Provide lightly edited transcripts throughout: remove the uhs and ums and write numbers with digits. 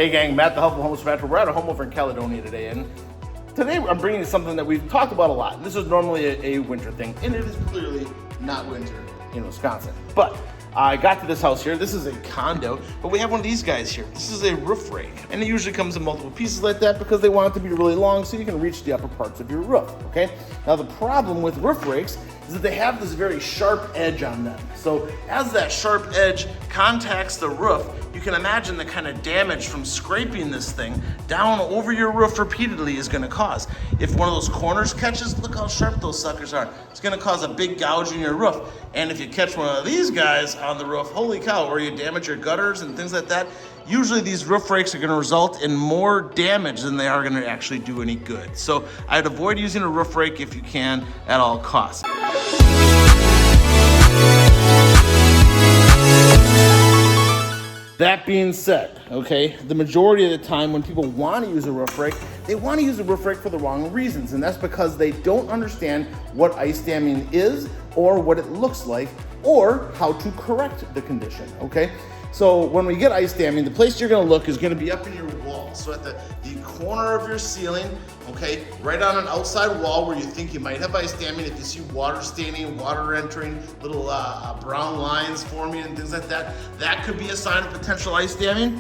Hey gang, Matt the Helpful Home Inspector. We're at a home over in Caledonia today, and today I'm bringing you something that we've talked about a lot. And this is normally a winter thing, and it is clearly not winter in Wisconsin. But I got to this house here. This is a condo, but we have one of these guys here. This is a roof rake, and it usually comes in multiple pieces like that because they want it to be really long so you can reach the upper parts of your roof, okay? Now the problem with roof rakes is that they have this very sharp edge on them. So as that sharp edge contacts the roof, you can imagine the kind of damage from scraping this thing down over your roof repeatedly is gonna cause. If one of those corners catches, look how sharp those suckers are. It's gonna cause a big gouge in your roof. And if you catch one of these guys on the roof, holy cow, or you damage your gutters and things like that, usually these roof rakes are gonna result in more damage than they are gonna actually do any good. So I'd avoid using a roof rake if you can at all costs. That being said, okay, the majority of the time when people want to use a roof rake, they want to use a roof rake for the wrong reasons, and that's because they don't understand what ice damming is or what it looks like or how to correct the condition, okay? So when we get ice damming, the place you're gonna look is gonna be up in your wall. So at the corner of your ceiling, okay, right on an outside wall where you think you might have ice damming, if you see water staining, water entering, little brown lines forming and things like that, that could be a sign of potential ice damming.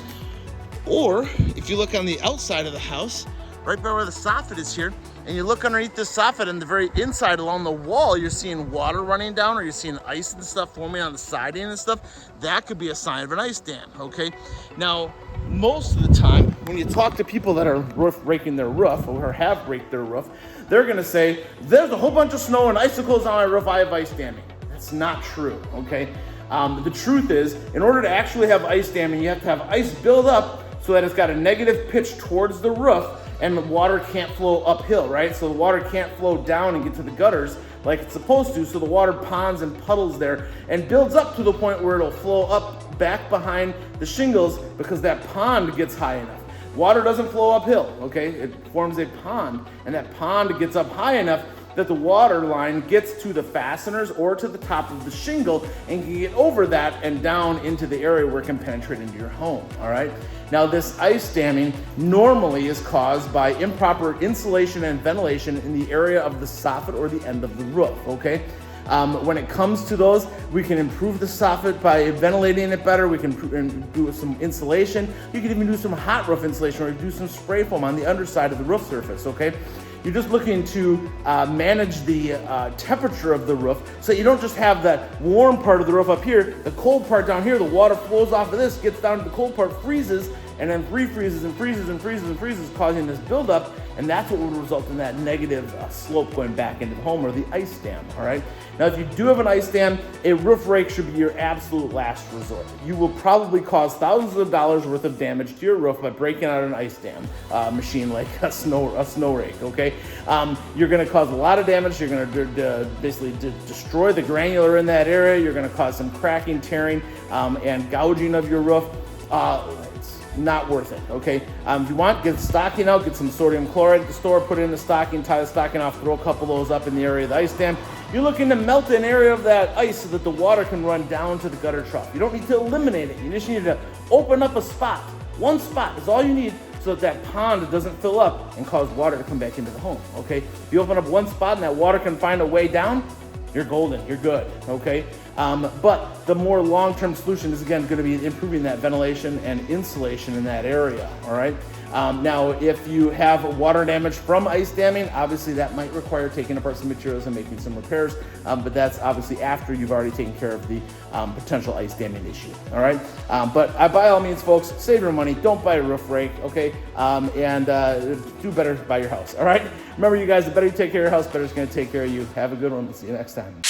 Or if you look on the outside of the house, right by where the soffit is here, and you look underneath this soffit and the very inside along the wall, you're seeing water running down or you're seeing ice and stuff forming on the siding and stuff, that could be a sign of an ice dam, okay? Now, most of the time, when you talk to people that are raking their roof or have raked their roof, they're gonna say, there's a whole bunch of snow and icicles on my roof, I have ice damming. That's not true, okay? The truth is, in order to actually have ice damming, you have to have ice build up so that it's got a negative pitch towards the roof and the water can't flow uphill, right? So the water can't flow down and get to the gutters like it's supposed to, so the water ponds and puddles there and builds up to the point where it'll flow up back behind the shingles because that pond gets high enough. Water doesn't flow uphill, okay? It forms a pond, and that pond gets up high enough that the water line gets to the fasteners or to the top of the shingle and can get over that and down into the area where it can penetrate into your home, all right? Now this ice damming normally is caused by improper insulation and ventilation in the area of the soffit or the end of the roof, okay? When it comes to those, we can improve the soffit by ventilating it better. We can do some insulation. You can even do some hot roof insulation or do some spray foam on the underside of the roof surface, okay? You're just looking to manage the temperature of the roof so you don't just have that warm part of the roof up here, the cold part down here, the water flows off of this, gets down to the cold part, freezes, and then refreezes and freezes and freezes and freezes, causing this buildup, and that's what would result in that negative slope going back into the home or the ice dam, all right? Now, if you do have an ice dam, a roof rake should be your absolute last resort. You will probably cause thousands of dollars worth of damage to your roof by breaking out an ice dam machine like a snow rake, okay? You're gonna cause a lot of damage. You're gonna basically destroy the granular in that area. You're gonna cause some cracking, tearing, and gouging of your roof. Not worth it, okay? If you want, get the stocking out, get some sodium chloride at the store, put it in the stocking, tie the stocking off, throw a couple of those up in the area of the ice dam. You're looking to melt an area of that ice so that the water can run down to the gutter trough. You don't need to eliminate it. You just need to open up a spot. One spot is all you need so that pond doesn't fill up and cause water to come back into the home, okay? If you open up one spot and that water can find a way down, you're golden, you're good, okay? But the more long-term solution is, again, gonna be improving that ventilation and insulation in that area, all right? Now, if you have water damage from ice damming, obviously that might require taking apart some materials and making some repairs, but that's obviously after you've already taken care of the potential ice damming issue, all right? But by all means, folks, save your money, don't buy a roof rake, okay? And do better by your house, all right? Remember, you guys, the better you take care of your house, the better it's gonna take care of you. Have a good one, we'll see you next time.